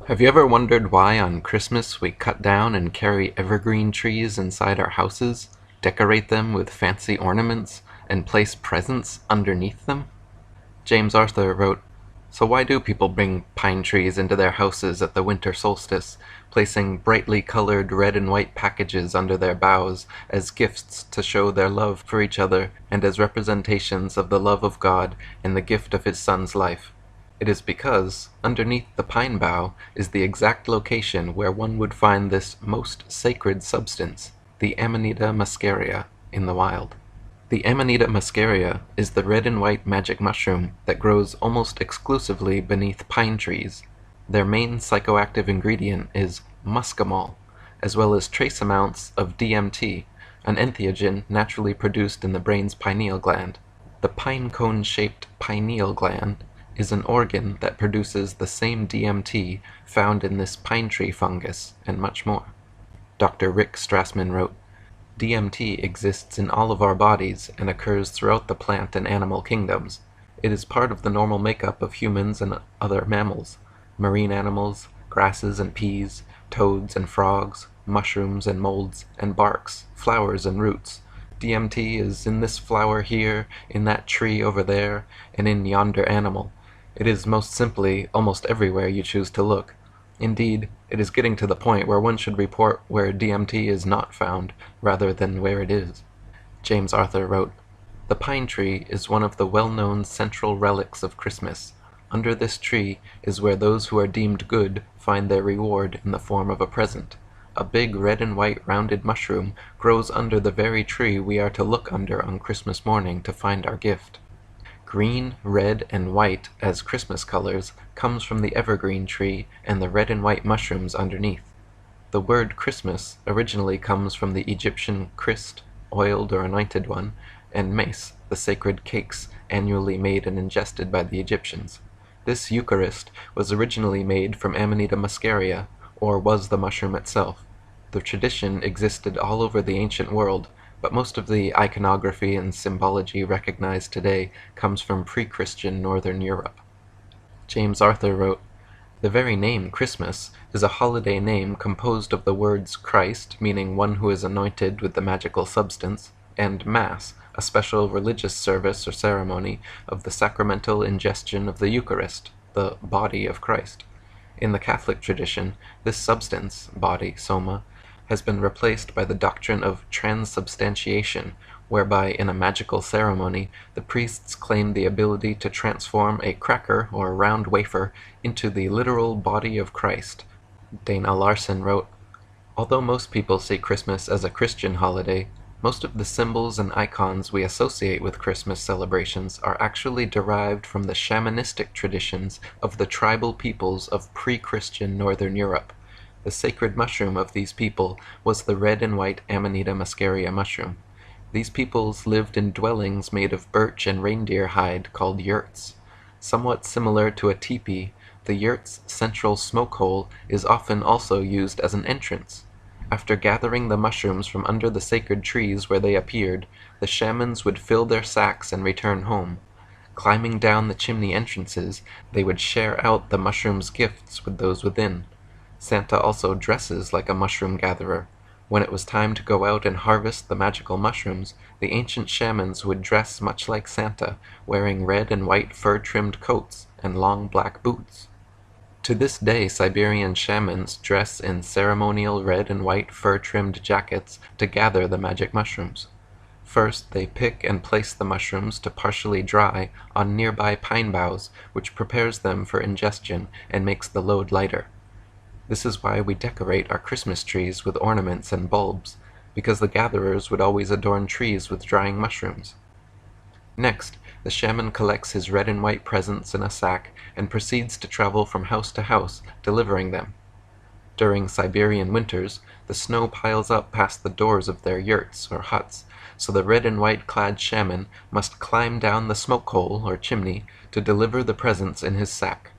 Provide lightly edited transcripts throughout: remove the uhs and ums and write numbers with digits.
Have you ever wondered why on Christmas we cut down and carry evergreen trees inside our houses, decorate them with fancy ornaments, and place presents underneath them? James Arthur wrote, "So why do people bring pine trees into their houses at the winter solstice, placing brightly colored red and white packages under their boughs as gifts to show their love for each other and as representations of the love of God and the gift of his Son's life? It is because, underneath the pine bough, is the exact location where one would find this most sacred substance, the Amanita muscaria, in the wild." The Amanita muscaria is the red and white magic mushroom that grows almost exclusively beneath pine trees. Their main psychoactive ingredient is muscimol, as well as trace amounts of DMT, an entheogen naturally produced in the brain's pineal gland. The pine cone-shaped pineal gland is an organ that produces the same DMT found in this pine tree fungus, and much more. Dr. Rick Strassman wrote, "DMT exists in all of our bodies and occurs throughout the plant and animal kingdoms. It is part of the normal makeup of humans and other mammals, marine animals, grasses and peas, toads and frogs, mushrooms and molds and barks, flowers and roots. DMT is in this flower here, in that tree over there, and in yonder animal. It is most simply almost everywhere you choose to look. Indeed, it is getting to the point where one should report where DMT is not found, rather than where it is." James Arthur wrote, "The pine tree is one of the well-known central relics of Christmas. Under this tree is where those who are deemed good find their reward in the form of a present. A big red and white rounded mushroom grows under the very tree we are to look under on Christmas morning to find our gift. Green, red, and white as Christmas colors comes from the evergreen tree and the red and white mushrooms underneath. The word Christmas originally comes from the Egyptian Christ, oiled or anointed one, and mace, the sacred cakes annually made and ingested by the Egyptians. This Eucharist was originally made from Amanita muscaria, or was the mushroom itself. The tradition existed all over the ancient world, but most of the iconography and symbology recognized today comes from pre-Christian Northern Europe." James Arthur wrote, "The very name Christmas is a holiday name composed of the words Christ, meaning one who is anointed with the magical substance, and Mass, a special religious service or ceremony of the sacramental ingestion of the Eucharist, the body of Christ. In the Catholic tradition, this substance, body, soma, has been replaced by the doctrine of transubstantiation, whereby in a magical ceremony the priests claim the ability to transform a cracker or round wafer into the literal body of Christ." Dana Larson wrote, "Although most people see Christmas as a Christian holiday, most of the symbols and icons we associate with Christmas celebrations are actually derived from the shamanistic traditions of the tribal peoples of pre-Christian Northern Europe. The sacred mushroom of these people was the red and white Amanita muscaria mushroom. These peoples lived in dwellings made of birch and reindeer hide called yurts. Somewhat similar to a teepee, the yurt's central smoke hole is often also used as an entrance. After gathering the mushrooms from under the sacred trees where they appeared, the shamans would fill their sacks and return home. Climbing down the chimney entrances, they would share out the mushrooms' gifts with those within. Santa also dresses like a mushroom gatherer. When it was time to go out and harvest the magical mushrooms, the ancient shamans would dress much like Santa, wearing red and white fur-trimmed coats and long black boots. To this day, Siberian shamans dress in ceremonial red and white fur-trimmed jackets to gather the magic mushrooms. First, they pick and place the mushrooms to partially dry on nearby pine boughs, which prepares them for ingestion and makes the load lighter. This is why we decorate our Christmas trees with ornaments and bulbs, because the gatherers would always adorn trees with drying mushrooms. Next, the shaman collects his red and white presents in a sack and proceeds to travel from house to house, delivering them. During Siberian winters, the snow piles up past the doors of their yurts or huts, so the red and white clad shaman must climb down the smoke hole or chimney to deliver the presents in his sack.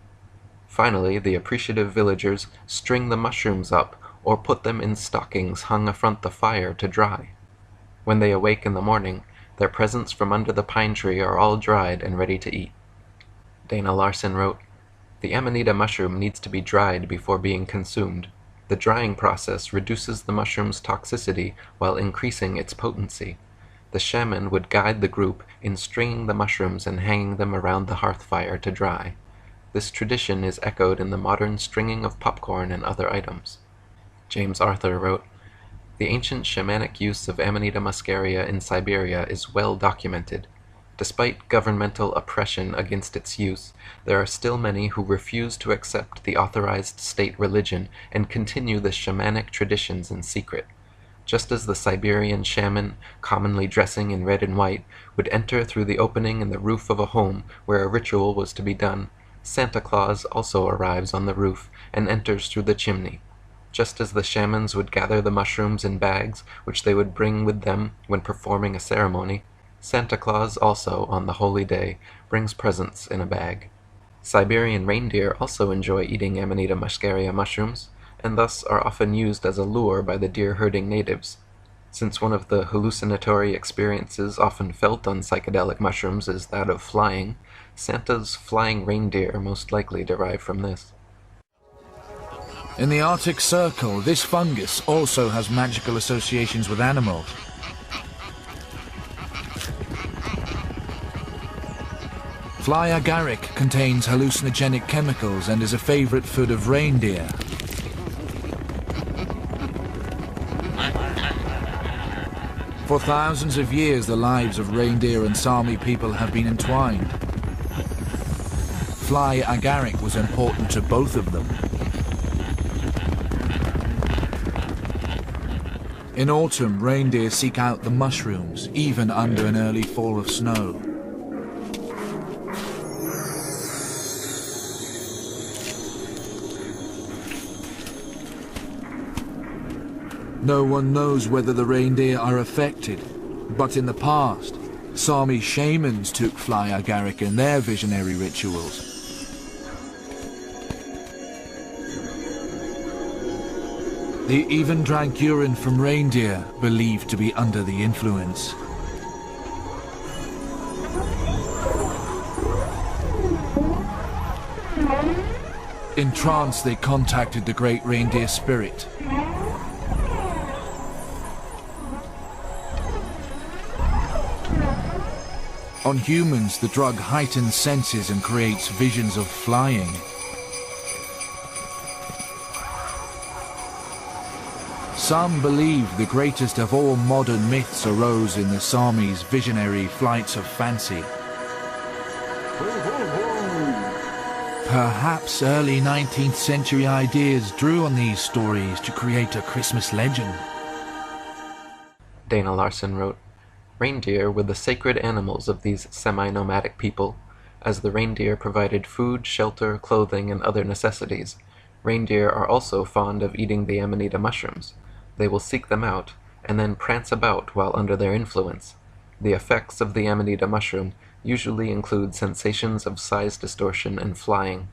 Finally, the appreciative villagers string the mushrooms up or put them in stockings hung affront the fire to dry. When they awake in the morning, their presents from under the pine tree are all dried and ready to eat." Dana Larson wrote, The amanita mushroom needs to be dried before being consumed. The drying process reduces the mushroom's toxicity while increasing its potency. The shaman would guide the group in stringing the mushrooms and hanging them around the hearth fire to dry. This tradition is echoed in the modern stringing of popcorn and other items. James Arthur wrote, "The ancient shamanic use of Amanita muscaria in Siberia is well documented. Despite governmental oppression against its use, there are still many who refuse to accept the authorized state religion and continue the shamanic traditions in secret. Just as the Siberian shaman, commonly dressing in red and white, would enter through the opening in the roof of a home where a ritual was to be done, Santa Claus also arrives on the roof and enters through the chimney. Just as the shamans would gather the mushrooms in bags, which they would bring with them when performing a ceremony, Santa Claus also, on the holy day, brings presents in a bag. Siberian reindeer also enjoy eating Amanita muscaria mushrooms, and thus are often used as a lure by the deer-herding natives. Since one of the hallucinatory experiences often felt on psychedelic mushrooms is that of flying, Santa's flying reindeer most likely derive from this. In the Arctic Circle, this fungus also has magical associations with animals. Fly agaric contains hallucinogenic chemicals and is a favorite food of reindeer. For thousands of years, the lives of reindeer and Sami people have been entwined. Fly agaric was important to both of them. In autumn, reindeer seek out the mushrooms, even under an early fall of snow. No one knows whether the reindeer are affected, but in the past, Sami shamans took fly agaric in their visionary rituals. They even drank urine from reindeer, believed to be under the influence. In trance, they contacted the great reindeer spirit. On humans, the drug heightens senses and creates visions of flying. Some believe the greatest of all modern myths arose in the Sami's visionary flights of fancy. Perhaps early 19th century ideas drew on these stories to create a Christmas legend. Dana Larson wrote, "Reindeer were the sacred animals of these semi-nomadic people. As the reindeer provided food, shelter, clothing, and other necessities, reindeer are also fond of eating the Amanita mushrooms. They will seek them out, and then prance about while under their influence. The effects of the Amanita mushroom usually include sensations of size distortion and flying.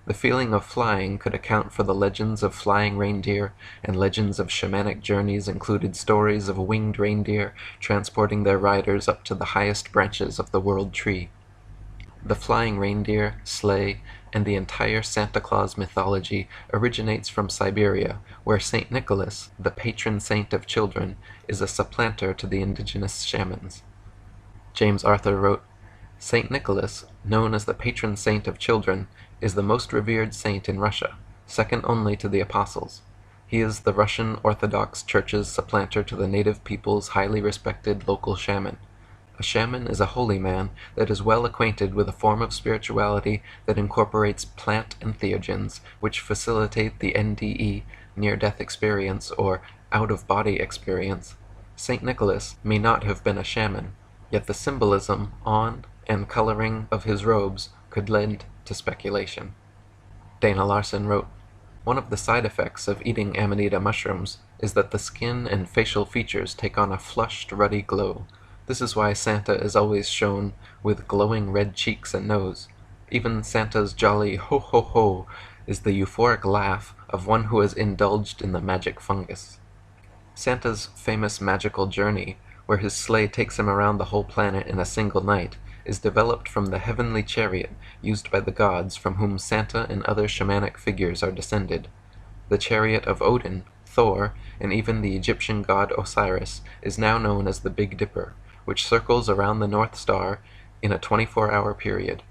The feeling of flying could account for the legends of flying reindeer, and legends of shamanic journeys included stories of winged reindeer transporting their riders up to the highest branches of the world tree. The flying reindeer, sleigh, and the entire Santa Claus mythology originates from Siberia, where Saint Nicholas, the patron saint of children, is a supplanter to the indigenous shamans." James Arthur wrote, "Saint Nicholas, known as the patron saint of children, is the most revered saint in Russia, second only to the apostles. He is the Russian Orthodox Church's supplanter to the native people's highly respected local shaman. A shaman is a holy man that is well acquainted with a form of spirituality that incorporates plant entheogens, which facilitate the NDE, near-death experience, or out-of-body experience. Saint Nicholas may not have been a shaman, yet the symbolism on and coloring of his robes could lend to speculation." Dana Larson wrote, "One of the side effects of eating Amanita mushrooms is that the skin and facial features take on a flushed, ruddy glow. This is why Santa is always shown with glowing red cheeks and nose. Even Santa's jolly ho-ho-ho is the euphoric laugh of one who has indulged in the magic fungus." Santa's famous magical journey, where his sleigh takes him around the whole planet in a single night, is developed from the heavenly chariot used by the gods from whom Santa and other shamanic figures are descended. The chariot of Odin, Thor, and even the Egyptian god Osiris is now known as the Big Dipper, which circles around the North Star in a 24-hour period.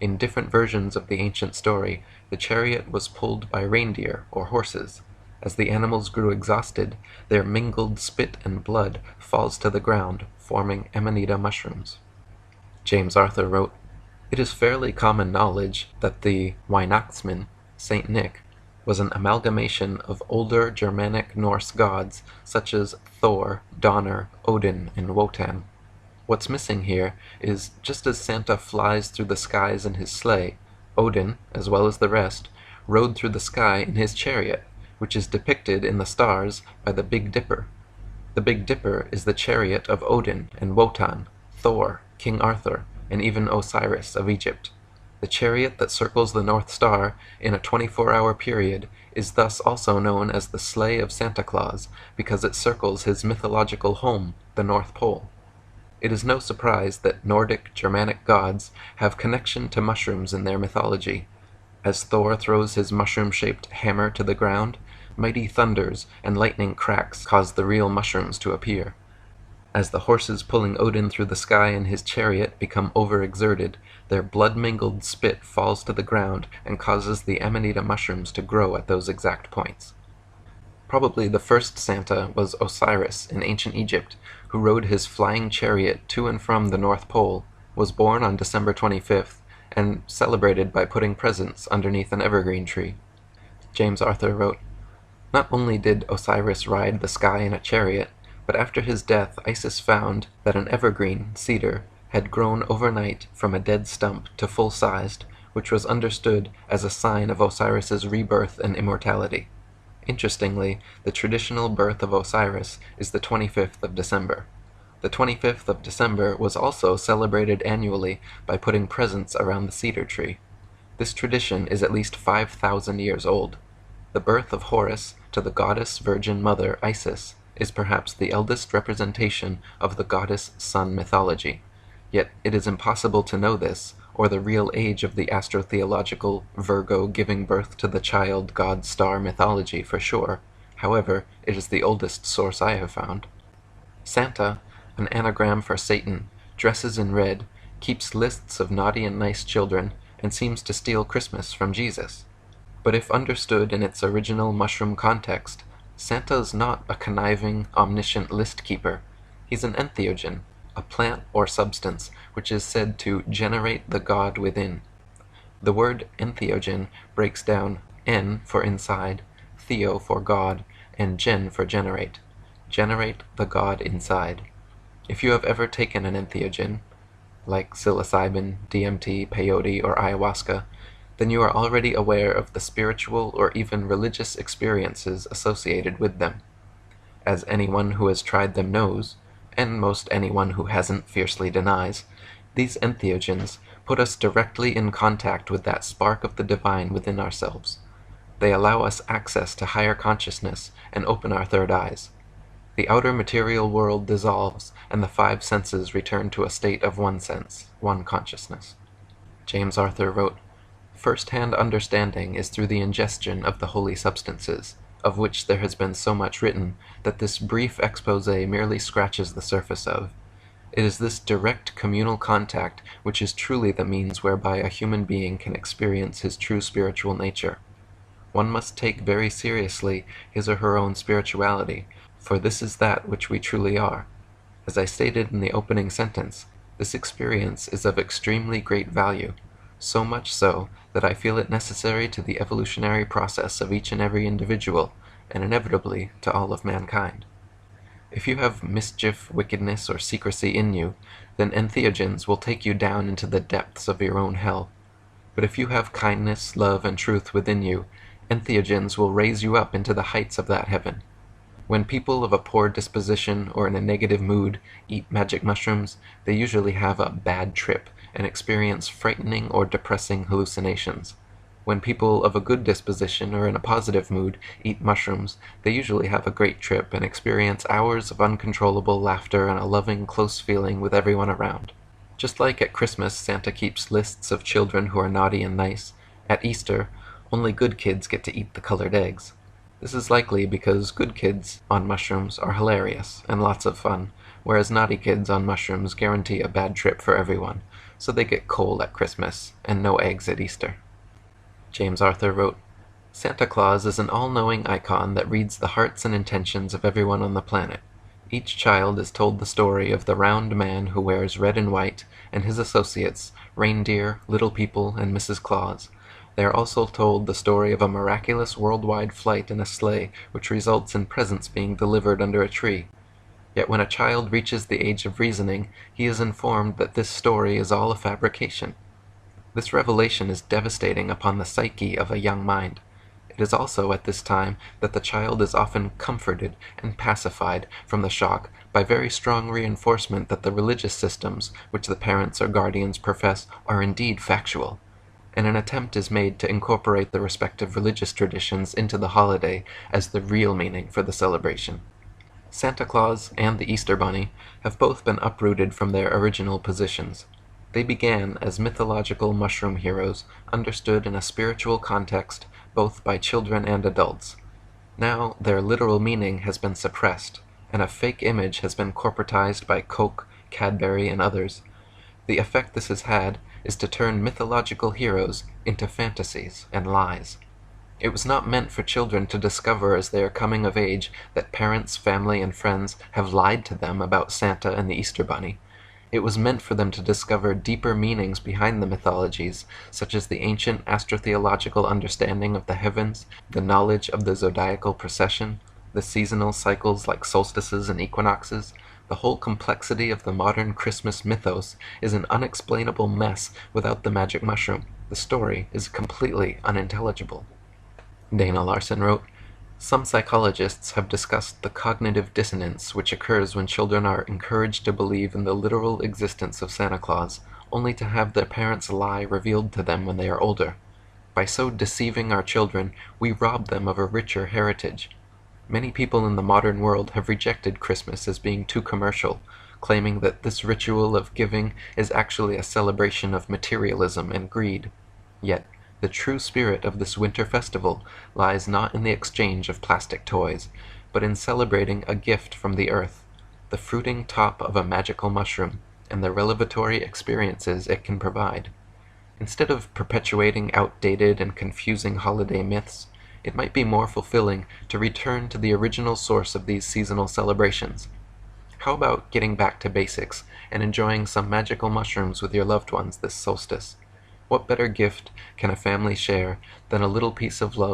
In different versions of the ancient story, the chariot was pulled by reindeer or horses. As the animals grew exhausted, their mingled spit and blood falls to the ground, forming amanita mushrooms. James Arthur wrote, "It is fairly common knowledge that the Weihnachtsmann, Saint Nick, was an amalgamation of older Germanic Norse gods such as Thor, Donner, Odin, and Wotan. What's missing here is, just as Santa flies through the skies in his sleigh, Odin, as well as the rest, rode through the sky in his chariot, which is depicted in the stars by the Big Dipper. The Big Dipper is the chariot of Odin and Wotan, Thor, King Arthur, and even Osiris of Egypt. The chariot that circles the North Star in a 24-hour period is thus also known as the Sleigh of Santa Claus, because it circles his mythological home, the North Pole. It is no surprise that Nordic Germanic gods have connection to mushrooms in their mythology. As Thor throws his mushroom-shaped hammer to the ground, mighty thunders and lightning cracks cause the real mushrooms to appear. As the horses pulling Odin through the sky in his chariot become overexerted, their blood-mingled spit falls to the ground and causes the amanita mushrooms to grow at those exact points. Probably the first Santa was Osiris in ancient Egypt, who rode his flying chariot to and from the North Pole, was born on December 25th, and celebrated by putting presents underneath an evergreen tree. James Arthur wrote, "Not only did Osiris ride the sky in a chariot, but after his death Isis found that an evergreen, cedar, had grown overnight from a dead stump to full-sized, which was understood as a sign of Osiris's rebirth and immortality. Interestingly, the traditional birth of Osiris is the 25th of December. The 25th of December was also celebrated annually by putting presents around the cedar tree. This tradition is at least 5,000 years old. The birth of Horus to the goddess Virgin Mother Isis is perhaps the eldest representation of the goddess sun mythology. Yet it is impossible to know this, or the real age of the astrotheological Virgo giving birth to the child god star mythology for sure. However, it is the oldest source I have found. Santa, an anagram for Satan, dresses in red, keeps lists of naughty and nice children, and seems to steal Christmas from Jesus. But if understood in its original mushroom context, Santa is not a conniving, omniscient list keeper. He's an entheogen, a plant or substance which is said to generate the god within. The word entheogen breaks down en for inside, theo for god, and gen for generate. Generate the god inside. If you have ever taken an entheogen, like psilocybin, DMT, peyote, or ayahuasca, then you are already aware of the spiritual or even religious experiences associated with them. As anyone who has tried them knows, and most anyone who hasn't fiercely denies, these entheogens put us directly in contact with that spark of the divine within ourselves. They allow us access to higher consciousness and open our third eyes. The outer material world dissolves, and the five senses return to a state of one sense, one consciousness." James Arthur wrote, "First-hand understanding is through the ingestion of the holy substances, of which there has been so much written that this brief expose merely scratches the surface of. It is this direct communal contact which is truly the means whereby a human being can experience his true spiritual nature. One must take very seriously his or her own spirituality, for this is that which we truly are. As I stated in the opening sentence, this experience is of extremely great value, so much so that I feel it necessary to the evolutionary process of each and every individual, and inevitably to all of mankind. If you have mischief, wickedness, or secrecy in you, then entheogens will take you down into the depths of your own hell. But if you have kindness, love, and truth within you, entheogens will raise you up into the heights of that heaven. When people of a poor disposition or in a negative mood eat magic mushrooms, they usually have a bad trip and experience frightening or depressing hallucinations. When people of a good disposition or in a positive mood eat mushrooms, they usually have a great trip and experience hours of uncontrollable laughter and a loving, close feeling with everyone around. Just like at Christmas Santa keeps lists of children who are naughty and nice, at Easter only good kids get to eat the colored eggs. This is likely because good kids on mushrooms are hilarious and lots of fun, whereas naughty kids on mushrooms guarantee a bad trip for everyone, so they get coal at Christmas and no eggs at Easter. James Arthur wrote, Santa Claus is an all-knowing icon that reads the hearts and intentions of everyone on the planet. Each child is told the story of the round man who wears red and white, and his associates, reindeer, little people, and Mrs. Claus. They are also told the story of a miraculous worldwide flight in a sleigh which results in presents being delivered under a tree. Yet when a child reaches the age of reasoning, he is informed that this story is all a fabrication. This revelation is devastating upon the psyche of a young mind. It is also at this time that the child is often comforted and pacified from the shock by very strong reinforcement that the religious systems which the parents or guardians profess are indeed factual, and an attempt is made to incorporate the respective religious traditions into the holiday as the real meaning for the celebration. Santa Claus and the Easter Bunny have both been uprooted from their original positions. They began as mythological mushroom heroes, understood in a spiritual context both by children and adults. Now their literal meaning has been suppressed, and a fake image has been corporatized by Coke, Cadbury, and others. The effect this has had is to turn mythological heroes into fantasies and lies. It was not meant for children to discover as they are coming of age that parents, family, and friends have lied to them about Santa and the Easter Bunny. It was meant for them to discover deeper meanings behind the mythologies, such as the ancient astrotheological understanding of the heavens, the knowledge of the zodiacal procession, the seasonal cycles like solstices and equinoxes. The whole complexity of the modern Christmas mythos is an unexplainable mess without the magic mushroom. The story is completely unintelligible. Dana Larson wrote, Some psychologists have discussed the cognitive dissonance which occurs when children are encouraged to believe in the literal existence of Santa Claus, only to have their parents' lie revealed to them when they are older. By so deceiving our children, we rob them of a richer heritage. Many people in the modern world have rejected Christmas as being too commercial, claiming that this ritual of giving is actually a celebration of materialism and greed. Yet, the true spirit of this winter festival lies not in the exchange of plastic toys, but in celebrating a gift from the earth, the fruiting top of a magical mushroom, and the revelatory experiences it can provide. Instead of perpetuating outdated and confusing holiday myths, it might be more fulfilling to return to the original source of these seasonal celebrations. How about getting back to basics and enjoying some magical mushrooms with your loved ones this solstice? What better gift can a family share than a little piece of love